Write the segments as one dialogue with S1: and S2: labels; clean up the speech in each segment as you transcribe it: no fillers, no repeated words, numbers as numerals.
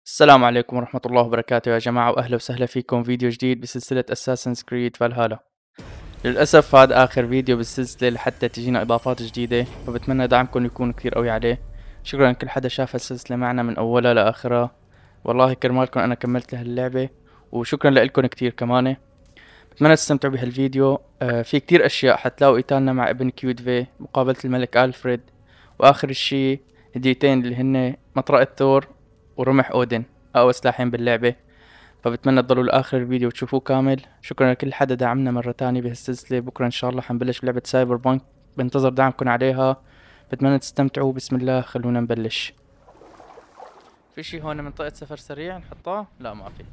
S1: السلام عليكم ورحمة الله وبركاته يا جماعة، وأهلا وسهلا فيكم فيديو جديد بسلسلة أساسنز كريد فالهالا. للأسف هذا آخر فيديو بالسلسلة لحتى تجينا إضافات جديدة، فبتمنى دعمكم يكون كثير قوي عليه. شكرا لكل حدا شاف السلسلة معنا من أولها لآخرها، والله كرمالكم أنا كملت لهاللعبة، وشكرا لكم كثير كمان. بتمنى تستمتعوا بهالفيديو. في كثير أشياء حتلاقوا قتالنا مع ابن كيوتفه، مقابلة الملك الفريد، وآخر الشي هديتين اللي هن مطرقة ثور ورمح اودين، اقوى سلاحين باللعبة. فبتمنى تضلوا لاخر الفيديو وتشوفوه كامل. شكرا لكل حدا دعمنا مرة تانية بهالسلسلة. بكرة ان شاء الله حنبلش بلعبة سايبر بانك، بنتظر دعمكم عليها. بتمنى تستمتعوا. بسم الله، خلونا نبلش. في شي هون منطقة سفر سريع نحطها؟ لا ما في.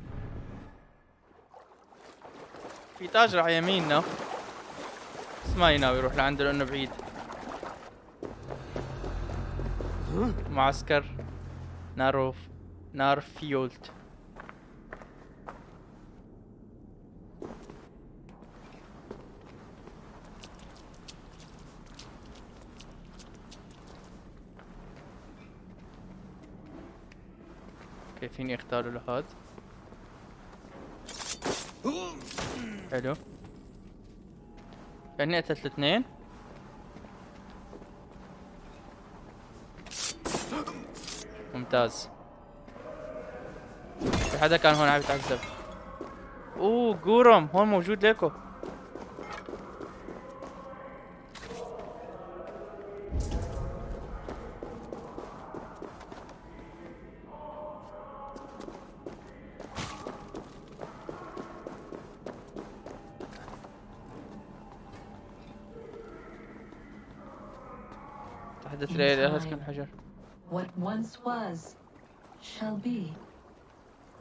S1: في تاجر على يميننا بس ما يناوي يروح لعنده لانه بعيد. معسكر نارفيولت. اوكي فيني اختاره لهاد. حلو، كأني قتلت اثنين. ممتاز. في حدا كان هون عم يتعذب. اوه غورم هون موجود ليكو. تحدث لي هسكن الحجر.
S2: What once was shall be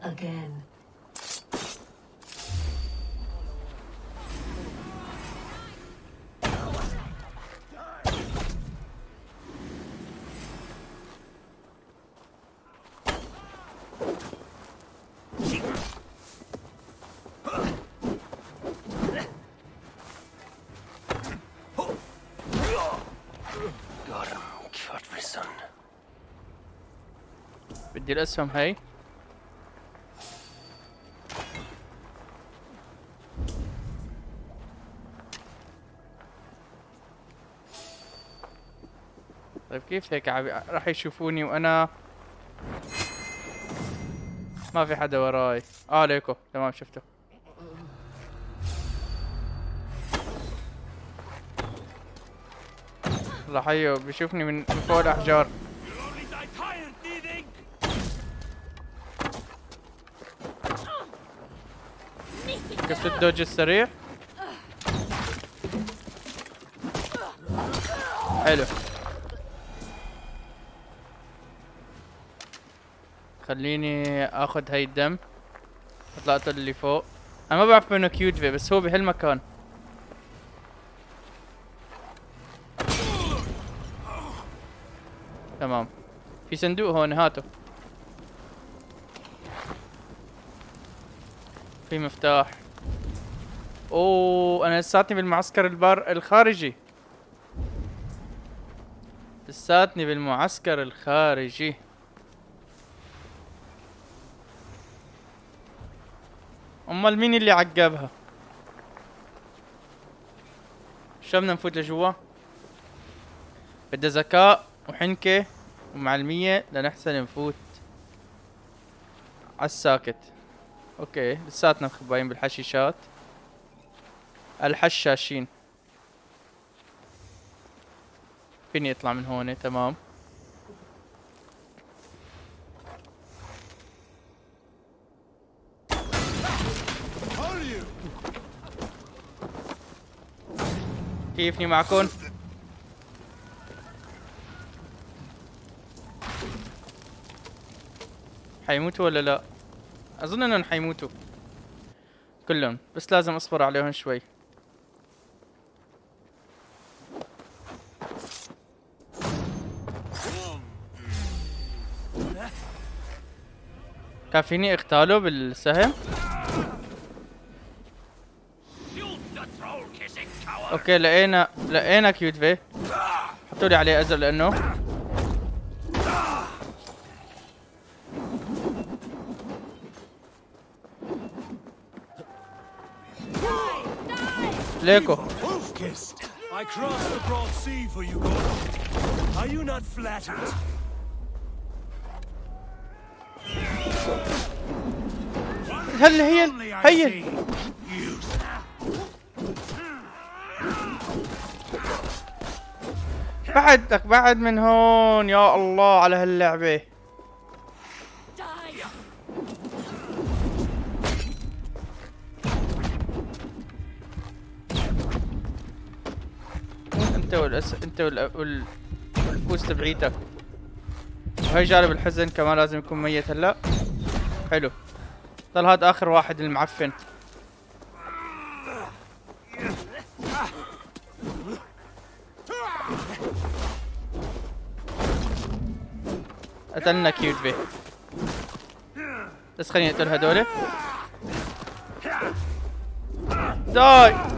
S2: again.
S1: بدي الاسهم هاي. طيب كيف هيك راح يشوفوني وانا ما في حدا وراي؟ ليكو تمام شفته. الله حيو بيشوفني من فوق الاحجار. شفت الدوج السريع؟ حلو. خليني اخذ هاي الدم. طلعت اللي فوق. انا ما بعرف منه كيوتفه بس هو بهالمكان. تمام. في صندوق هون هاته. في مفتاح. اوه انا لساتني بالمعسكر الخارجي. لساتني بالمعسكر الخارجي. امال مين اللي عقبها؟ شو بدنا نفوت لجوا؟ بدها ذكاء وحنكة ومعلمية لنحسن نفوت عالساكت. اوكي لساتنا مخباين بالحشيشات الحشاشين. فيني اطلع من هون تمام. كيفني معكن؟ حيموتوا ولا لا؟ اظن انهم حيموتوا كلهم، بس لازم اصبر عليهم شوي. كان فيني اقتاله بالسهم. اوكي لقينا كيوتفه. حطولي عليه ازر لانه ليكو.
S3: I crossed the broad sea for you, Gordo. Are you not flattered?
S1: هلا هيا بعدك بعد من هون. يا الله على هاللعبة. انت والفوز تبعيتك. وهي جانب الحزن كمان لازم يكون ميت هلا. حلو. ضل هذا اخر واحد المعفن. قتلنا كيوتفه. بس خليني اقتل هدول.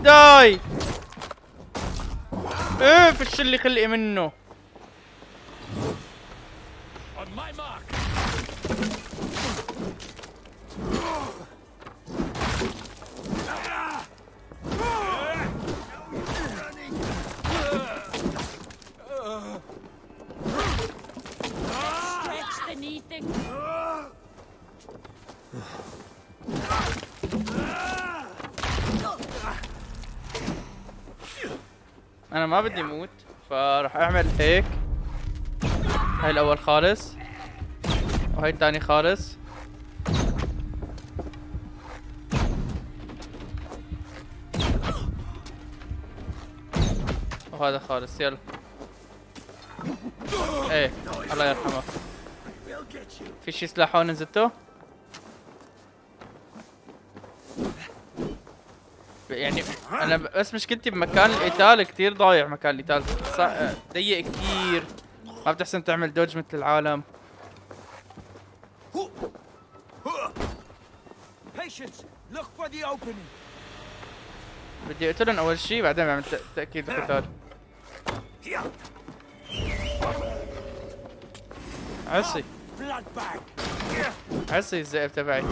S1: داي ايه فش اللي خلقي منه. انا ما بدي موت فراح اعمل هيك. هاي الاول خالص وهاي الثاني خالص. وهذا خالص. يلا ايه الله يرحمه. في شي سلاح هون نزلته؟ يعني انا بس مشكلتي بمكان القتال كثير ضايع. مكان القتال ضيق كثير. ما بتحسن تعمل دوج مثل العالم. بدي اقتلهم اول شيء بعدين بعمل تأكيد القتال. عصي الذئب تبعي.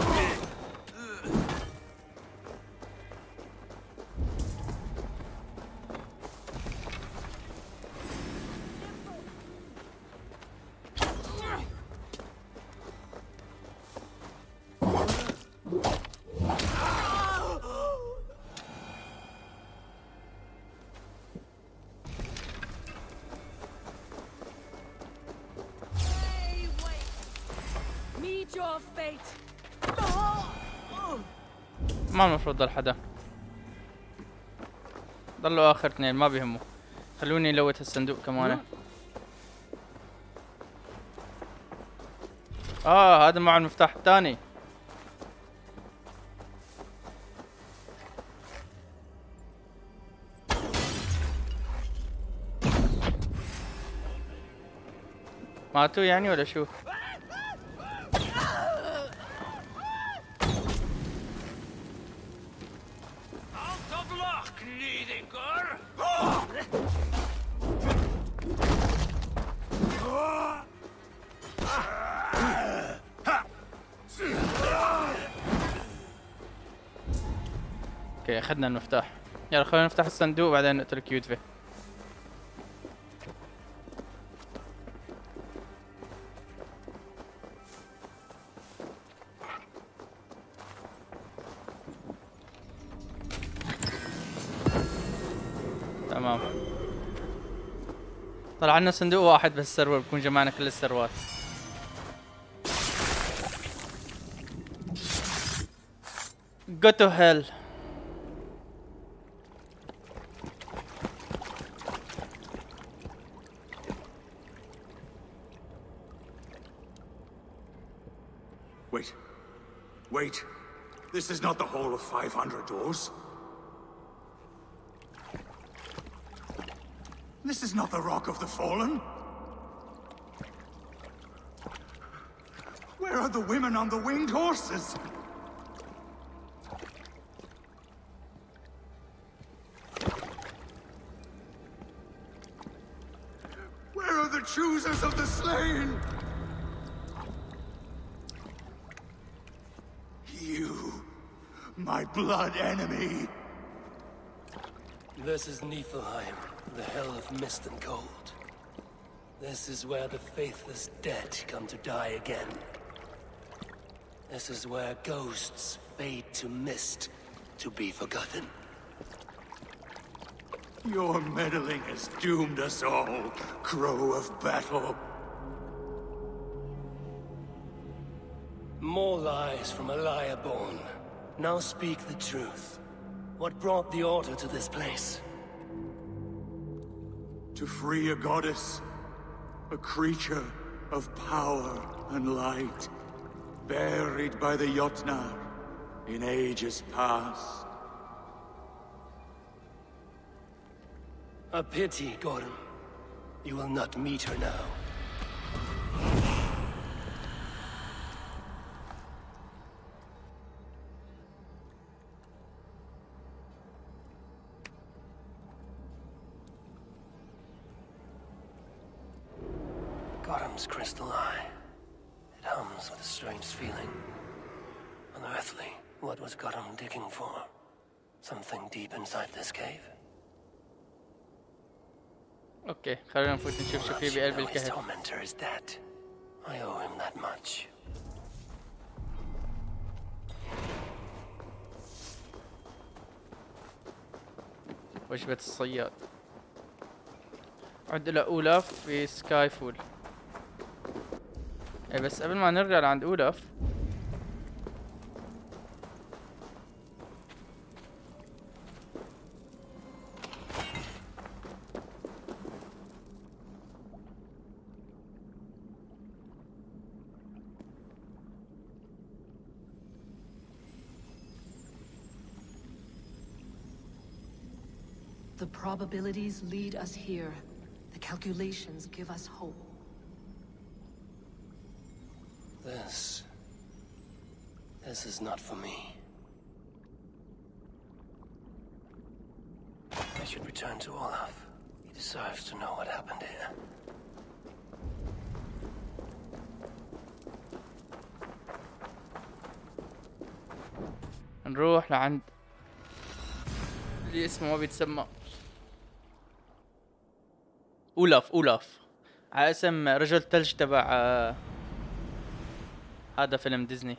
S1: ما المفروض ضل حدا. ضلوا اخر اثنين ما بيهموا. خلوني لوت الصندوق كمان. هذا معه المفتاح الثاني. ماتوا يعني ولا شو؟ اوكي اخذنا المفتاح. يلا خلينا نفتح الصندوق بعدين نقتل كيوتفه. تمام. طلع لنا صندوق واحد بس السيرفر بكون جمعنا كل السيرفرات. Go to hell.
S3: Wait. This is not the whole of 500 doors. This is not the Rock of the Fallen. Where are the women on the winged horses? Where are the choosers of the slain? You, my blood enemy. This is Niflheim, the hell of mist and cold. This is where the faithless dead come to die again. This is where ghosts fade to mist to be forgotten.
S4: Your meddling has doomed us all, crow of battle.
S3: More lies from a liar born. Now speak the truth. What brought the Order to this place?
S4: To free a goddess, a creature of power and light, buried by the Jotnar in ages past.
S3: A pity, Gordon. You will not meet her now. Gorham's crystal eye. It hums with a strange feeling. Unearthly. What was Gorham digging for? Something deep inside this cave.
S1: اوكي خلينا نفوت نشوف شو في بقلب
S3: His
S1: الكهف.
S3: tormentor is dead. I owe him that much.
S1: وجبة الصياد. عد إلى أولاف في سكاي فول. ايه بس قبل ما نرجع لعند أولاف
S2: The probabilities lead us here. The calculations give us hope.
S3: This is not for me. I should return to Olaf. He deserves to know what happened here.
S1: نروح لعند اللي اسمه ما بيتسمى أولاف على اسم رجل الثلج تبع هذا فيلم ديزني.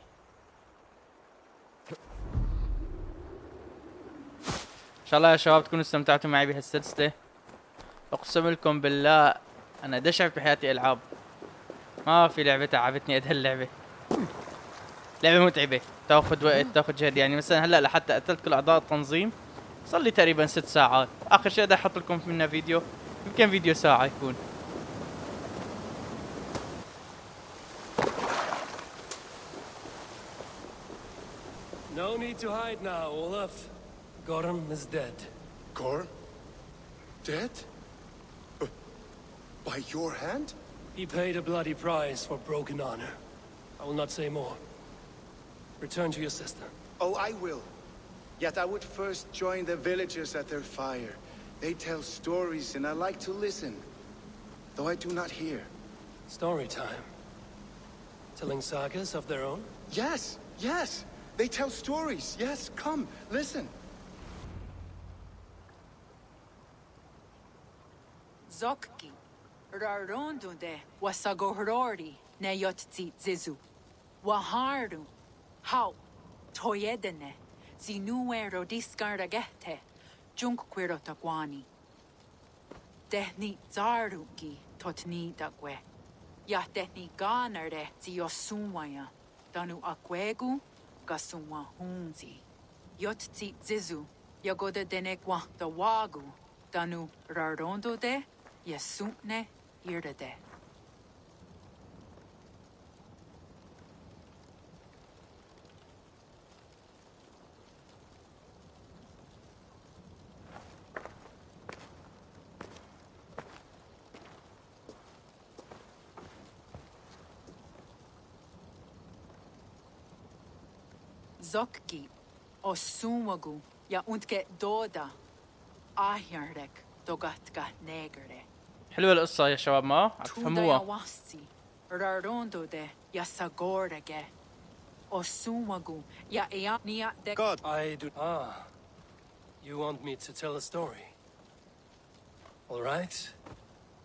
S1: ان شاء الله يا شباب تكونوا استمتعتوا معي بهالسلسلة. اقسم لكم بالله انا دشع في حياتي العاب، ما في لعبة تعبتني قد هاللعبة. لعبة متعبة، تاخذ وقت، تاخذ جهد. يعني مثلا هلا لحتى قتلت كل اعضاء التنظيم صار لي تقريبا 6 ساعات. اخر شيء بدي احط لكم منه فيديو، يمكن فيديو ساعة يكون.
S3: No need to hide now, Olaf. Gorham is dead.
S5: Gorham? Dead? By your hand?
S3: He paid a bloody price for broken honor. I will not say more. Return to your sister.
S5: Oh, I will. Yet I would first join the villagers at their fire. They tell stories and I like to listen, though I do not hear.
S3: Story time. Telling sagas of their own?
S5: Yes, yes! They tell stories. Yes, come, listen.
S6: Zokki, Rarondunde, Wasagohorori, Nayotzi Zizu, Waharu, How, Toyedene, Zinuero discardagete, Junquirotagwani. Tehni Zaruki, Totni Dagwe, Yatehni Ganare, Ziosumwaya, Danu Akwegu, Gasumwa Hunzi, Yotzi Zizu, Yagoda Denekwa, the Wagu, Danu Rarondo de, Yasutne, Irdade. Zokki, Osumagu, Ya Untke Doda, Ahjarek, Dogatka Negere.
S1: حلوة القصة يا شباب، ما عم تفهموها.
S6: Wasti, Rarondo de, Yasagorege, Osumagu, Ya Eania de.
S3: God, I do. Ah. You want me to tell a story? All right.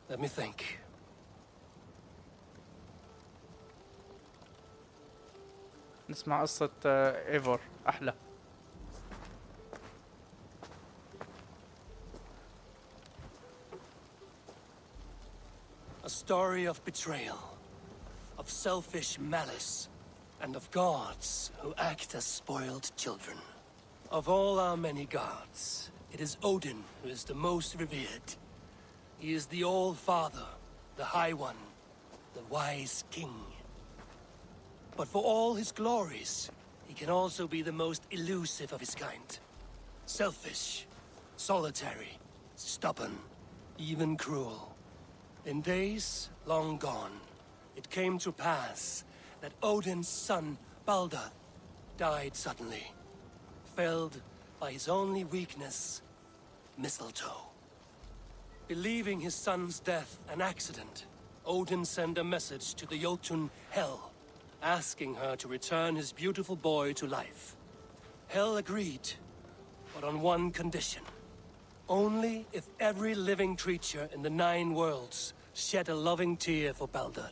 S3: Let me think.
S1: نسمع قصة ايفور احلى.
S3: A story of betrayal, of selfish malice, and of gods who act as spoiled children. Of all our many gods, it is Odin who is the most revered. He is the All-Father, the High One, the Wise King. But for all his glories, he can also be the most elusive of his kind. Selfish, solitary, stubborn, even cruel. In days long gone, it came to pass that Odin's son, Baldur, died suddenly, felled by his only weakness, mistletoe. Believing his son's death an accident, Odin sent a message to the Jotun Hel, asking her to return his beautiful boy to life. Hel agreed, but on one condition. Only if every living creature in the 9 worlds shed a loving tear for Baldur.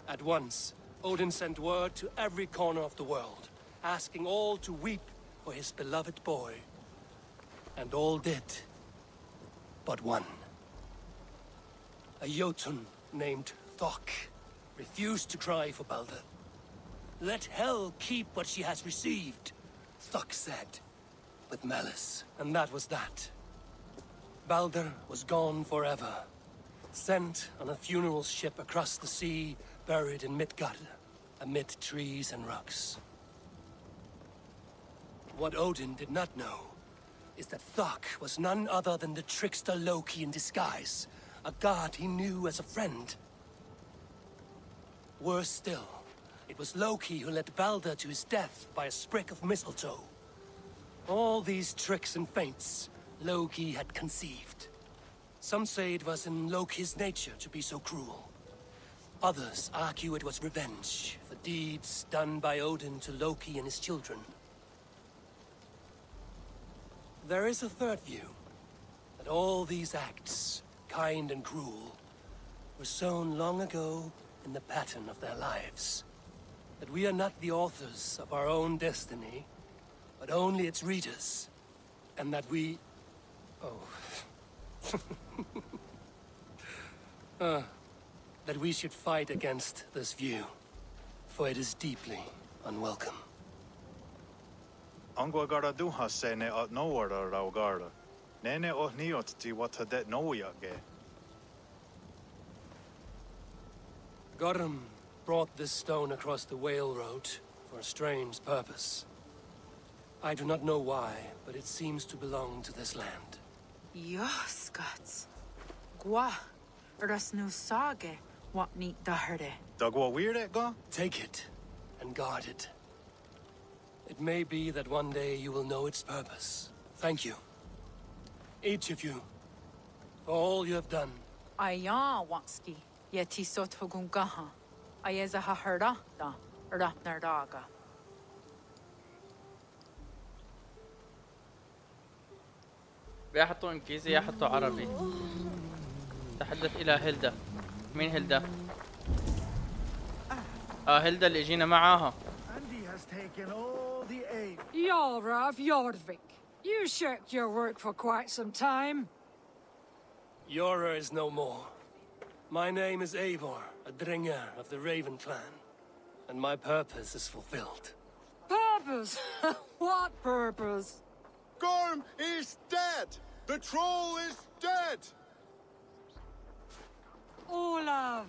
S3: At once, Odin sent word to every corner of the world, asking all to weep for his beloved boy. And all did, but one. A Jotun named Thok refused to cry for Baldur. Let Hel keep what she has received, Thok said, with malice, and that was that. Baldur was gone forever, sent on a funeral ship across the sea, buried in Midgard, amid trees and rocks. What Odin did not know is that Thok was none other than the trickster Loki in disguise, a god he knew as a friend. Worse still, it was Loki who led Baldur to his death by a sprig of mistletoe. All these tricks and feints Loki had conceived. Some say it was in Loki's nature to be so cruel. Others argue it was revenge for deeds done by Odin to Loki and his children. There is a third view, that all these acts, kind and cruel, were sown long ago in the pattern of their lives. That we are not the authors of our own destiny, but only its readers. And that we... that we should fight against this view, for it is deeply unwelcome.
S7: Angwa gara duha sene at nowara raugara. Nene oh niot ti wata det noya ge.
S3: غورم brought this stone across the Whale Road for a strange purpose. I do not know why, but it seems to belong to this land.
S6: Yoskats. Gwa. Rasnu sage. What neat daherde.
S7: Dagwa weird go?
S3: Take it and guard it. It may be that one day you will know its purpose. Thank you. Each of you, for all you have done.
S6: Aya wanski. Yeti sot hugungaha. Ayeza haherda da. Ratnardaga.
S1: بيحطوا انجليزي يحطوا عربي. تحدث الى هيلدا. مين هيلدا؟ هيلدا اللي اجينا معاها.
S8: Yara of Jorvik. You shirked your work for quite some time.
S3: Yora is no more. My name is Eivor, a Dringer of the Raven clan, and my purpose is fulfilled.
S8: Purpose? What purpose?
S5: Gorm is dead! The troll is dead!
S8: Olav!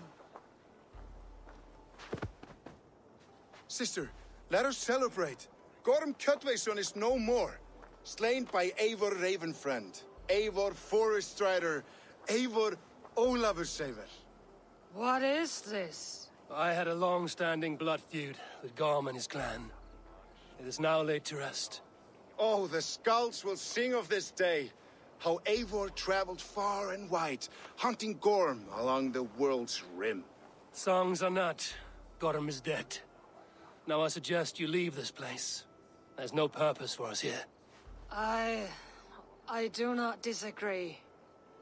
S5: Sister, let us celebrate. Gorm Kjötveson is no more. Slain by Eivor Ravenfriend, Eivor Forest Strider, Eivor Olavursaver.
S8: What is this?
S3: I had a long-standing blood feud with Gorm and his clan. It is now laid to rest.
S5: Oh, the skulls will sing of this day. How Eivor traveled far and wide, hunting Gorm along the world's rim.
S3: Songs are not. Gorm is dead. Now I suggest you leave this place. There's no purpose for us here.
S8: I do not disagree.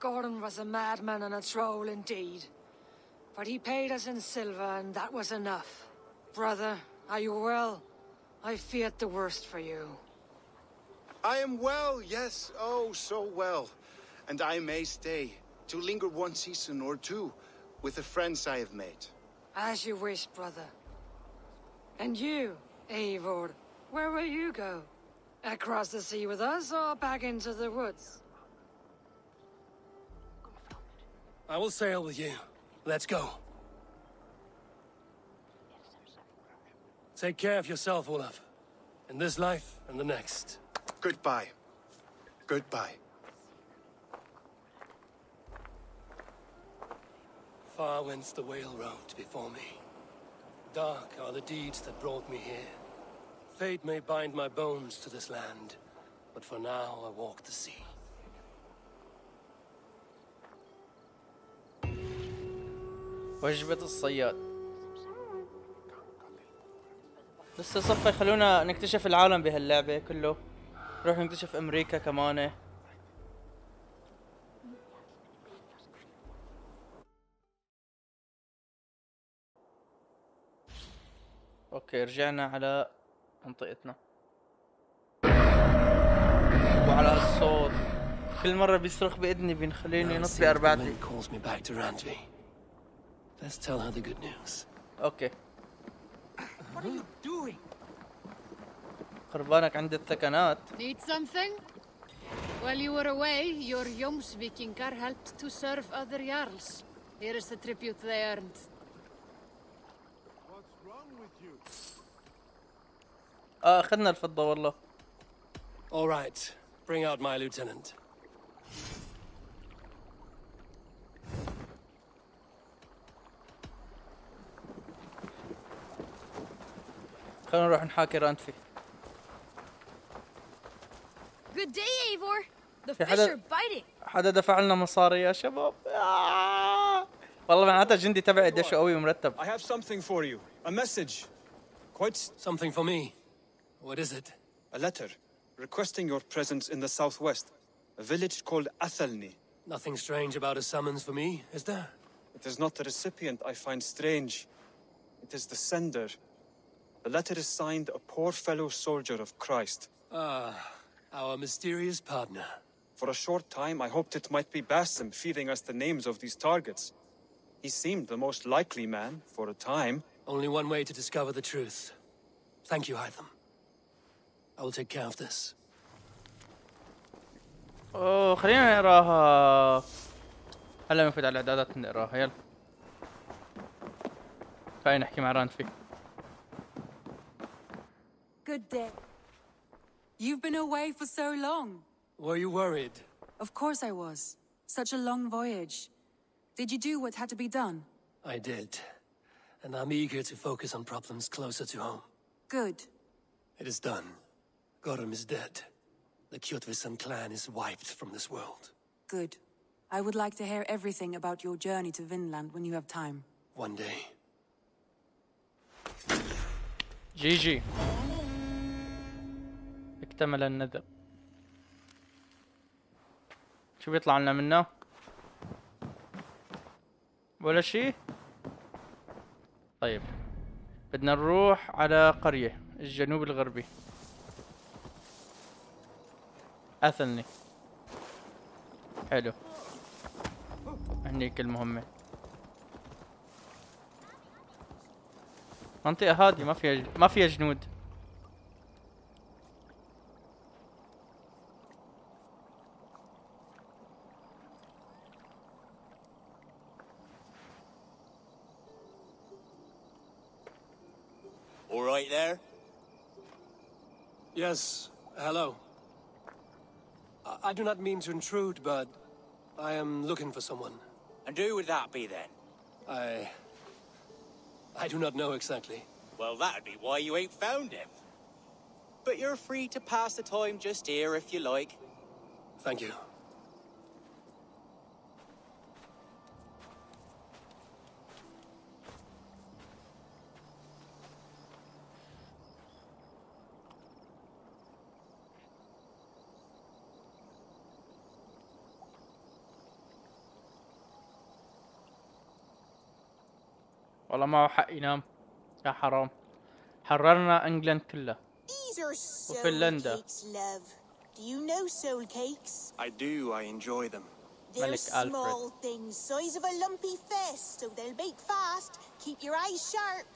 S8: Gordon was a madman and a troll indeed. But he paid us in silver, and that was enough. Brother, are you well? I feared the worst for you.
S5: I am well, yes, oh, so well. And I may stay, to linger one season or two, with the friends I have made.
S8: As you wish, brother. And you, Eivor, where will you go? Across the sea with us, or back into the woods?
S3: I will sail with you. Let's go. Take care of yourself, Olaf. In this life and the next.
S5: Goodbye. Goodbye.
S3: Far went the whale road before me. Dark are the deeds that brought me here. Fate may bind my bones to this land, but for now I walk the sea.
S1: وجبة الصياد. لسه صفى يخلونا نكتشف العالم بهاللعبة كله. نروح نكتشف امريكا كمان. اوكي رجعنا على منطقتنا. وعلى الصوت كل مرة بيصرخ بإذني بيخليني نط بأربعتي.
S3: Let's tell her the good news.
S1: اوكي.
S8: What are you doing?
S1: خربانك عند الثكنات.
S9: Need something? While you were away, your Jomsvikingar helped to serve other jarls. Here is the tribute they earned.
S5: What's wrong with you?
S1: أخذنا الفضة والله.
S3: All right, bring out my lieutenant.
S1: خلينا نروح نحاكي رانتفي.
S9: Good day, Eivor. The
S1: في
S9: fish are biting.
S1: حدا دفع لنا مصاري يا شباب. والله معناتها جندي تبعي قديش قوي ومرتب.
S10: I have something for you. A message. Quite
S3: something for me. What is it?
S10: A letter requesting your presence in the southwest, a village called Athelni.
S3: Nothing strange about a summons for me, is there?
S10: It is not the recipient I find strange. It is the sender. The letter is signed a poor fellow soldier of Christ.
S3: Ah, our mysterious partner.
S10: For a short time, I hoped it might be Basim feeding us the names of these targets. He seemed the most likely man, for a time.
S3: Only one way to discover the truth. Thank you, Hytham. I will take care of this.
S1: خلينا نقراها. هلا نفوت على الاعدادات نقراها يلا. خلينا نحكي مع رانتفي.
S2: Good day. You've been away for so long.
S3: Were you worried?
S2: Of course I was. Such a long voyage. Did you do what had to be done?
S3: I did. And I'm eager to focus on problems closer to home.
S2: Good.
S3: It is done. Gorm is dead. The Kyotvison clan is wiped from this world.
S2: Good. I would like to hear everything about your journey to Vinland when you have time.
S3: One day.
S1: جي اكتمل النذر. شو بيطلع لنا منه؟ ولا شيء؟ طيب بدنا نروح على قرية الجنوب الغربي. أثلني. حلو. هنيك المهمة. منطقة هادية ما فيها جنود.
S11: All right there?
S3: Yes, hello. I do not mean to intrude, but I am looking for someone.
S11: And who would that be then?
S3: I do not know exactly.
S11: Well, that'd be why you ain't found him. But you're free to pass the time just here if you like.
S3: Thank you.
S1: والله معه حق ينام. يا حرام، حررنا انجلند كلها
S12: These are soul
S1: وفنلندا.
S12: cakes, love. Do you know soul cakes?
S10: I do, I enjoy them.
S12: They're
S1: Malik Alfred.
S12: small things, size of a lumpy fist, so they'll bake fast. Keep your eyes sharp.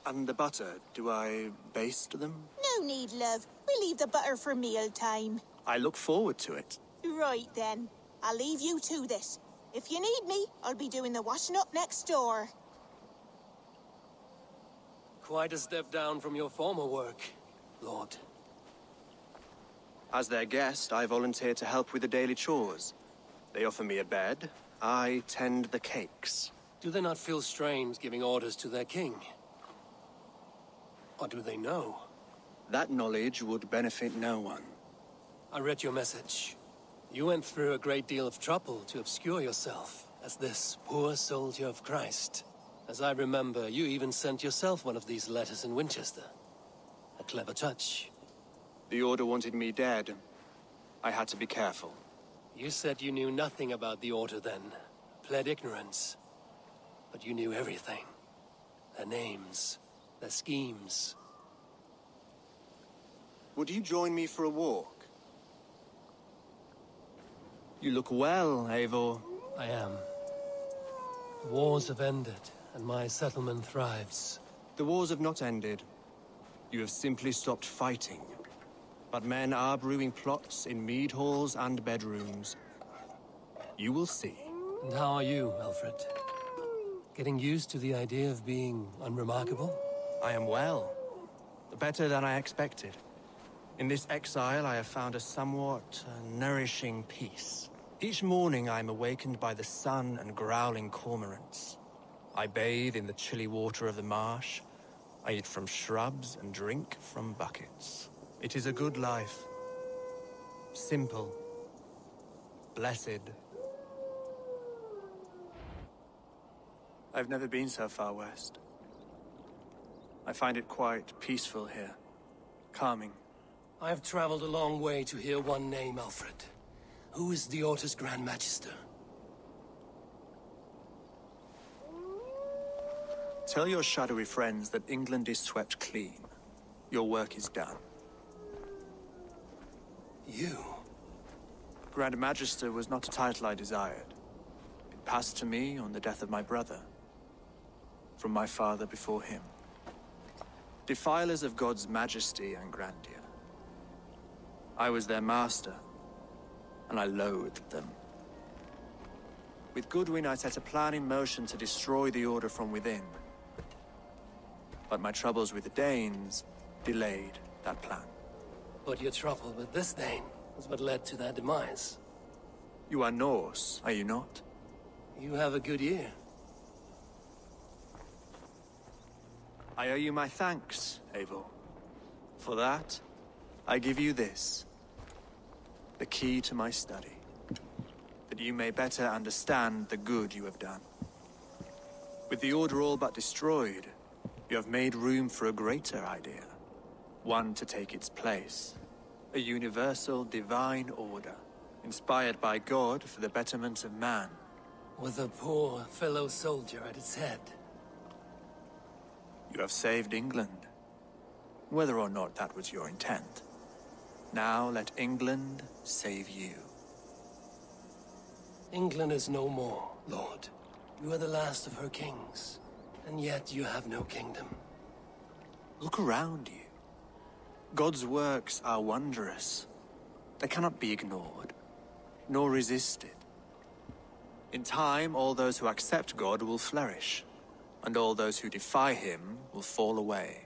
S10: And the butter, do I baste them?
S12: No need, love. We'll leave the butter for meal time.
S10: I look forward to it.
S12: Right then. I'll leave you to this. If you need me, I'll be doing the washing up next door.
S3: Quite a step down from your former work, Lord.
S10: As their guest, I volunteer to help with the daily chores. They offer me a bed. I tend the cakes.
S3: Do they not feel strange giving orders to their king? Or do they know?
S10: That knowledge would benefit no one.
S3: I read your message. You went through a great deal of trouble to obscure yourself as this poor soldier of Christ. As I remember, you even sent yourself one of these letters in Winchester. A clever touch.
S10: The Order wanted me dead. I had to be careful.
S3: You said you knew nothing about the Order then. Pled ignorance. But you knew everything. Their names. Their schemes.
S10: Would you join me for a walk? You look well, Eivor.
S3: I am. The wars have ended, and my settlement thrives.
S10: The wars have not ended. You have simply stopped fighting. But men are brewing plots in mead halls and bedrooms. You will see.
S3: And how are you, Alfred? Getting used to the idea of being unremarkable?
S10: I am well. Better than I expected. In this exile, I have found a somewhat nourishing peace. Each morning, I am awakened by the sun and growling cormorants. I bathe in the chilly water of the marsh. I eat from shrubs and drink from buckets. It is a good life. Simple. Blessed. I've never been so far west. I find it quite peaceful here. Calming.
S3: I've traveled a long way to hear one name, Alfred. Who is the Order's Grand Magister?
S10: Tell your shadowy friends that England is swept clean. Your work is done.
S3: You?
S10: Grand Magister was not a title I desired. It passed to me on the death of my brother. From my father before him. Defilers of God's majesty and grandeur. I was their master, and I loathed them. With Goodwin, I set a plan in motion to destroy the Order from within. But my troubles with the Danes delayed that plan.
S3: But your trouble with this Dane was what led to their demise.
S10: You are Norse, are you not?
S3: You have a good ear.
S10: I owe you my thanks, Eivor. For that, I give you this. The key to my study. That you may better understand the good you have done. With the Order all but destroyed, you have made room for a greater idea. One to take its place. A universal divine order, inspired by God for the betterment of man.
S3: With a poor fellow soldier at its head.
S10: You have saved England, whether or not that was your intent. Now let England save you.
S3: England is no more, Lord. You are the last of her kings, and yet you have no kingdom.
S10: Look around you. God's works are wondrous. They cannot be ignored, nor resisted. In time, all those who accept God will flourish, and all those who defy him will fall away.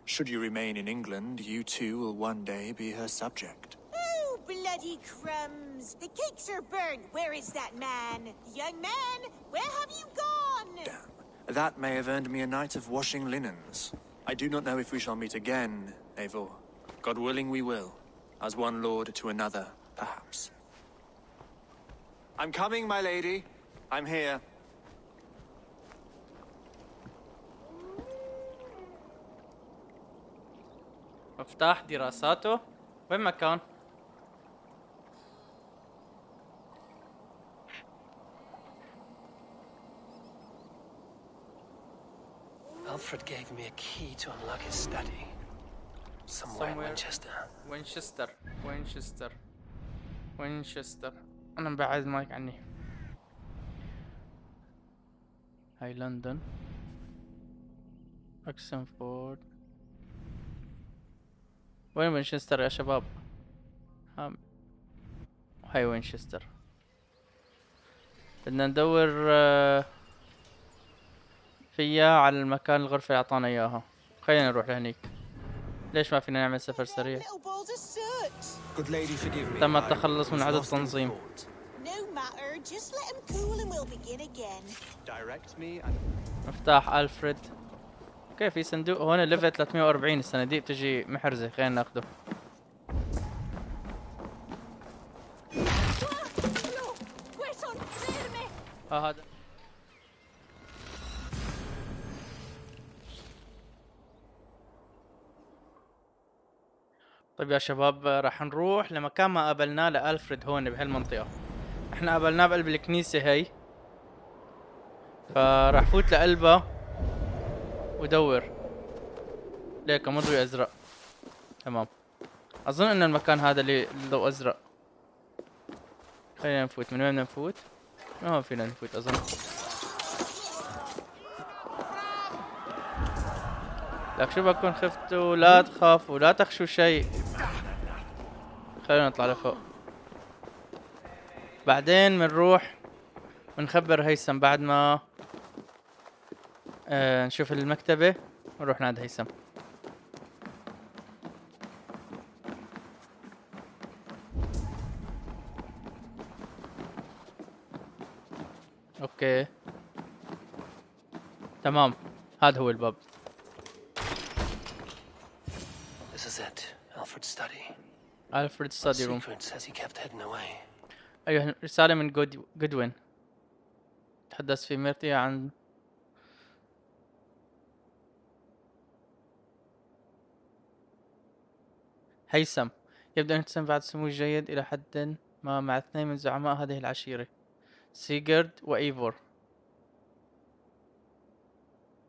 S10: Should you remain in England, you too will one day be her subject.
S12: Oh, bloody crumbs! The cakes are burned. Where is that man? Young man, where have you gone?
S10: Damn. That may have earned me a night of washing linens. I do not know if we shall meet again, Eivor. God willing we will. As one lord to another, perhaps. I'm coming, my lady. I'm here.
S1: مفتاح دراساته وين ما كان.
S3: Alfred gave me a key to unlock his study. Somewhere in Winchester.
S1: وينشستر. أنا مبعد مايك عني. هاي لندن. أكسنفورد. وين وينشستر يا شباب؟ هاي وينشستر. بدنا ندور فيها على المكان الغرفة اللي أعطانا إياها. خلينا نروح لهنيك. ليش ما فينا نعمل سفر سريع؟ تم التخلص من عدد تنظيم. مفتاح ألفريد. اوكي في صندوق هون ليفل 340. الصناديق بتجي محرزة، خلينا ناخده. هذا طيب يا شباب، راح نروح لمكان ما قابلناه لألفريد هون بهالمنطقة. احنا قابلناه بقلب الكنيسة هي، فراح فوت لقلبها ودور. ليك مضوي ازرق. تمام، اظن ان المكان هذا اللي ضوء ازرق. خلينا نفوت. من وين بدنا نفوت؟ ما فينا نفوت اظن. لك شو بكون خفتوا؟ لا تخافوا، لا تخشوا شيء. خلينا نطلع لفوق، بعدين بنروح ونخبر هيثم بعد ما نشوف المكتبة ونروح نادي هيثم. اوكي تمام، هذا هو الباب.
S3: This is it. Alfred's study.
S1: Alfred's study room.
S3: Secret says he kept hidden away.
S1: أيوه، رسالة من جودوين. تحدث في ميرتي عن هيثم. يبدو أن تسمى بعد سمو جيد إلى حد ما مع اثنين من زعماء هذه العشيرة، سيجرد وإيفور.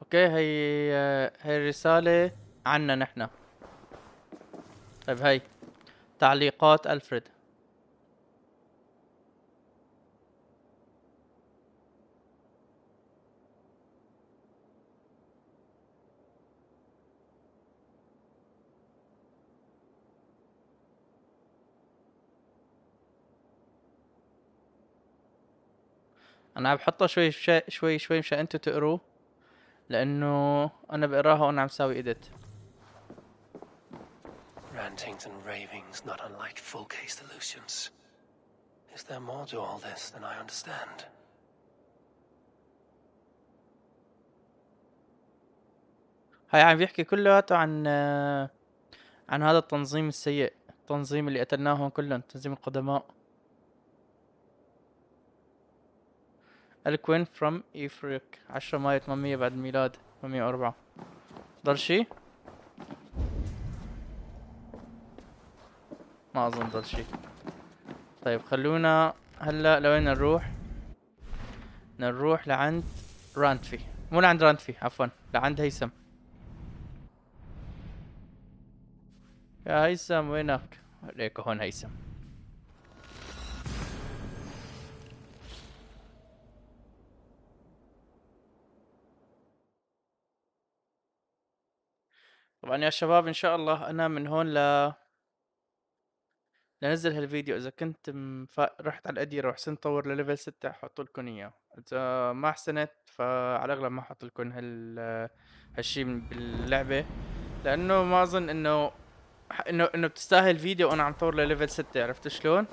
S1: اوكي هي الرسالة عنا نحن. طيب هاي تعليقات ألفريد. انا عم بحطها شوي مشان انتو تقروه، لانه انا بقراها وانا عم ساوي ايديت.
S3: Rantings and ravings not unlike full-case delusions. Is there more to all this than I understand?
S1: هاي عم بيحكي كلياته عن هذا التنظيم السيء، التنظيم اللي قتلناهم كلهم، تنظيم القدماء. الكوين فروم إفريق 10 مايو 800 بعد الميلاد 804. ضل شي؟ ما أظن ضل شي. طيب خلونا هلا لوين نروح؟ نروح لعند رانتفي، مو لعند رانتفي عفوا، لعند هيثم. يا هيثم وينك؟ ليك هون هيثم. طبعا يا شباب ان شاء الله انا من هون لنزل هالفيديو اذا كنت رحت على القديرة وحسنت طور لليفل 6 احط لكم اياه، اذا ما حسنت فعلى الاغلب ما احط لكم هالشي باللعبة، لانه ما اظن انه بتستاهل فيديو وانا عم طور لليفل 6. عرفت شلون؟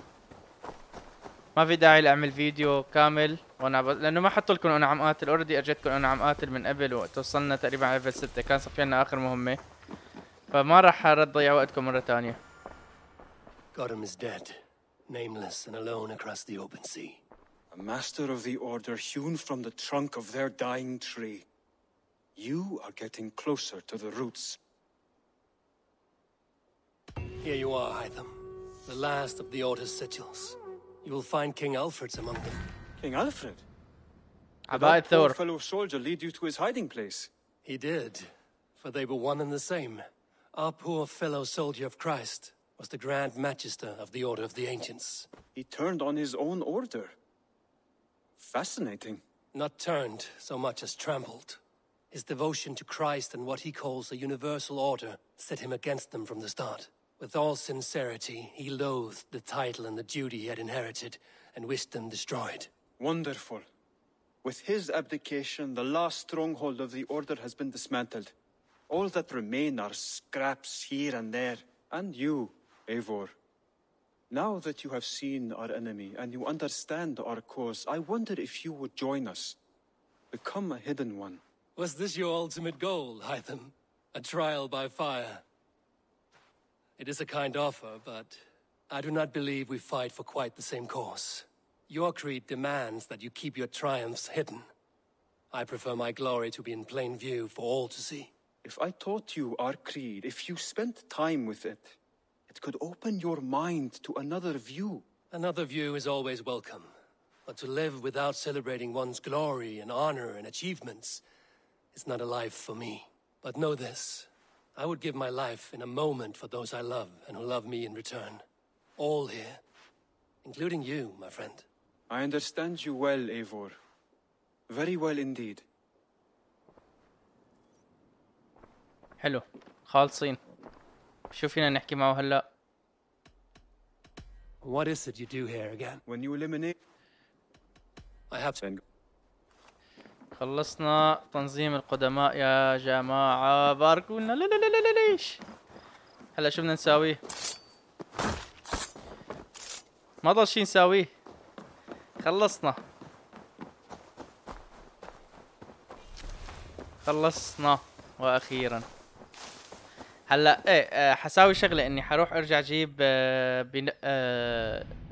S1: ما في داعي لاعمل فيديو كامل وانا لانه ما حط لكم انا عم قاتل. اوريدي اجيتكم انا عم قاتل من قبل وتوصلنا تقريبا على ليفل 6، كان صفي لنا اخر مهمة، فما راح اضيع وقتكم مرة ثانية.
S3: Godham is dead, nameless and alone across the open sea.
S13: A master of the order hewn from the trunk of their dying tree. You are getting closer to the roots.
S3: Here you are, Hytham. The last of the order's sigils. You will find King Alfred's among them.
S13: King Alfred?
S1: Did that poor
S13: fellow soldier lead you to his hiding place?
S3: He did, for they were one and the same. Our poor fellow soldier of Christ was the Grand Magister of the Order of the Ancients.
S13: He turned on his own order. Fascinating.
S3: Not turned so much as trampled. His devotion to Christ and what he calls a universal order set him against them from the start. With all sincerity, he loathed the title and the duty he had inherited and wished them destroyed.
S13: Wonderful. With his abdication, the last stronghold of the Order has been dismantled. All that remain are scraps here and there. And you, Eivor. Now that you have seen our enemy and you understand our cause, I wonder if you would join us. Become a hidden one.
S3: Was this your ultimate goal, Hytham? A trial by fire? It is a kind offer, but I do not believe we fight for quite the same cause. Your creed demands that you keep your triumphs hidden. I prefer my glory to be in plain view for all to see.
S13: If I taught you our creed, if you spent time with it, it could open your mind to another view.
S3: Another view is always welcome. But to live without celebrating one's glory and honor and achievements is not a life for me. But know this, I would give my life in a moment for those I love and who love me in return. All here, including you, my friend.
S13: I understand you well, Eivor. Very well indeed.
S1: حلو خالصين. شو فينا نحكي معه هلا؟
S3: What is it you do here again?
S13: When you eliminate
S3: I have to.
S1: خلصنا تنظيم القدماء يا جماعة، باركونا. لا لا لا لا ليش؟ هلا شو بدنا نساوي؟ ما ضل شي نساويه. خلصنا واخيرا. هلا ايه حساوي شغله اني حروح ارجع اجيب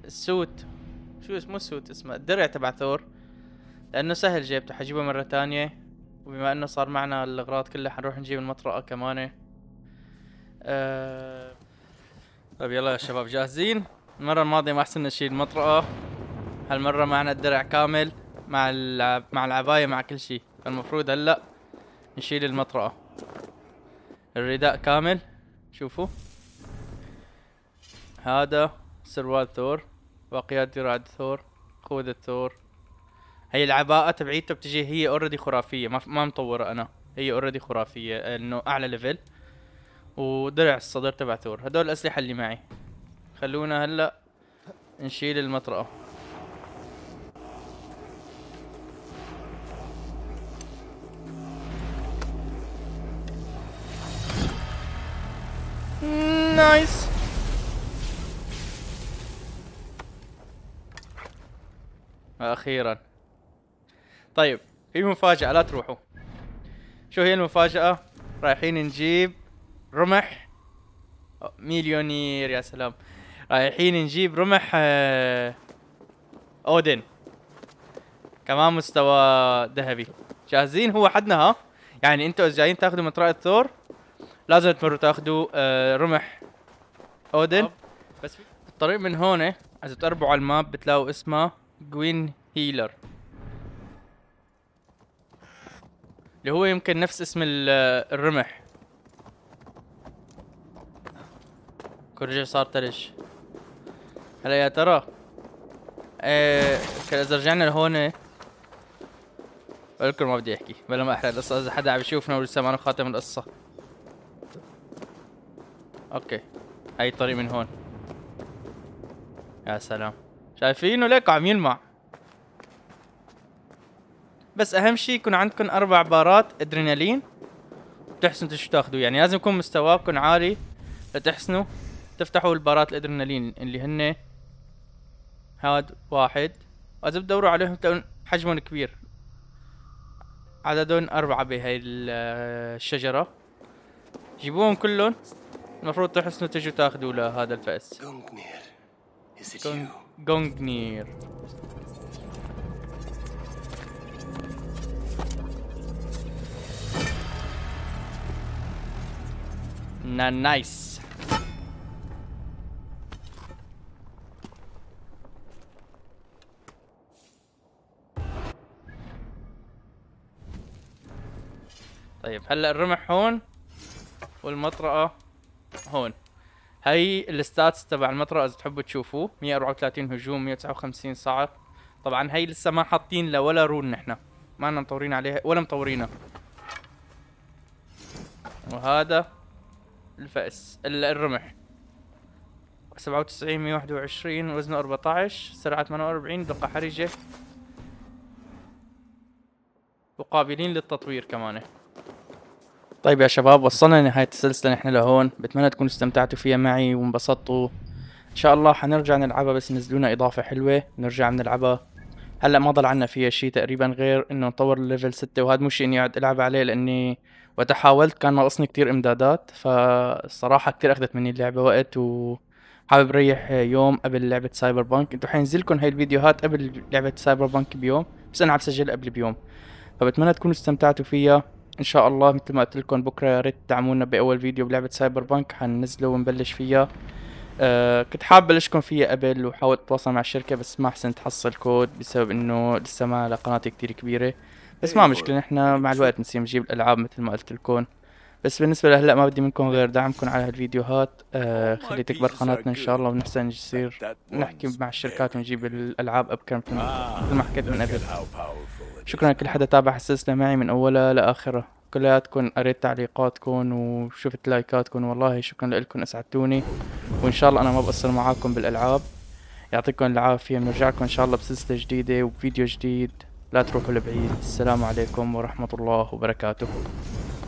S1: السوت. شو اسمه السوت؟ اسمه الدرع تبع ثور، لانه سهل جيبته، حجيبه مره ثانيه. وبما انه صار معنا الاغراض كلها حنروح نجيب المطرقه كمان. طيب يلا يا شباب جاهزين؟ المره الماضيه ما حسنا نشيل المطرقه، هالمره معنا الدرع كامل مع العبايه مع كل شيء. فالمفروض هلا نشيل المطرقه. الرداء كامل، شوفوا هذا سروال ثور، باقيات دراع ثور، خوذة ثور. هي العباءة تبعيته بتجي هي اوريدي خرافية، ما مطورة انا، هي اوريدي خرافية انه اعلى ليفل. ودرع الصدر تبع ثور. هدول الاسلحة اللي معي. خلونا هلا نشيل المطرقة. نايس. اخيرا. طيب في مفاجأة، لا تروحوا. شو هي المفاجأة؟ رايحين نجيب رمح مليونير. يا سلام. رايحين نجيب رمح اودين كمان مستوى ذهبي. جاهزين؟ هو حدنا ها، يعني انتوا اذا جايين تاخذوا مطرقة ثور لازم تمروا تاخذوا رمح اودين. بس في الطريق من هون اذا تقربوا على الماب بتلاقوا اسمه جوين هيلر، اللي هو يمكن نفس اسم الرمح. كل صار تلج. هلا يا ترى اذا رجعنا لهون بقولكم ما بدي احكي بلا ما احرق القصة اذا حدا عم يشوفنا ولسه معنا خاتم القصة. اوكي هاي الطريق من هون. يا سلام شايفينه ليك عم يلمع. بس اهم شي يكون عندكم 4 بارات ادرينالين وتحسنوا شو تاخذوا، يعني لازم يكون مستواكم عالي لتحسنوا تفتحوا البارات الادرينالين اللي هن هاد 1. واذا بتدوروا عليهم تلاقون حجمهم كبير، عددهم 4 بهاي الشجرة. جيبوهم كلهم، المفروض تحسنوا تجوا تاخذوا لهذا الفأس. جونغنير. نايس. طيب هلا الرمح هون والمطرقة هون. هي الستاتس تبع المطرقة اذا تحبوا تشوفوه، 134 هجوم، 159 صعق. طبعا هي لسه ما حاطين لا ولا رون، نحنا ما لنا مطورين عليها ولا مطورينها. وهذا الفأس الرمح 97 121 وزنه 14 سرعة 48 دقة حرجة وقابلين للتطوير كمان. طيب يا شباب وصلنا لنهاية السلسلة نحن لهون، بتمنى تكونوا استمتعتوا فيها معي وانبسطتوا. ان شاء الله حنرجع نلعبها بس نزلونا اضافة حلوة نرجع نلعبها. هلا ما ضل عنا فيها شيء تقريبا غير انه نطور الليفل 6، وهذا مش اني اقعد العب عليه لاني وقت حاولت كان ناقصني كتير امدادات، فالصراحة كتير اخذت مني اللعبة وقت، وحابب ريح يوم قبل لعبة سايبر بانك. انتو حينزلكن هاي الفيديوهات قبل لعبة سايبر بانك بيوم، بس انا عم سجل قبل بيوم، فبتمنى تكونوا استمتعتوا فيها ان شاء الله. مثل ما قلت لكم بكره يا ريت تدعمونا باول فيديو بلعبة سايبر بانك حننزله ونبلش فيها. كنت حابب بلشكم فيها قبل وحاولت اتواصل مع الشركة بس ما حسنت حصل كود بسبب انه لسه ما لقناتي كتير كبيرة، بس ما مشكلة نحنا مع الوقت نسيب نجيب الالعاب مثل ما قلت لكم. بس بالنسبة لهلا ما بدي منكم غير دعمكم على هالفيديوهات، خلي تكبر قناتنا ان شاء الله ونحسن نصير نحكي مع الشركات ونجيب الالعاب ابكر مثل ما حكيت من قبل. شكرا لكل حدا تابع السلسلة معي من اولها لاخرها، كلياتكم قريت تعليقاتكم وشفت لايكاتكم، والله شكرا لكم اسعدتوني، وان شاء الله انا ما بقصر معاكم بالالعاب. يعطيكم العافية، بنرجع لكم ان شاء الله بسلسلة جديدة وفيديو جديد، لا تروحوا لبعيد. السلام عليكم ورحمة الله وبركاته.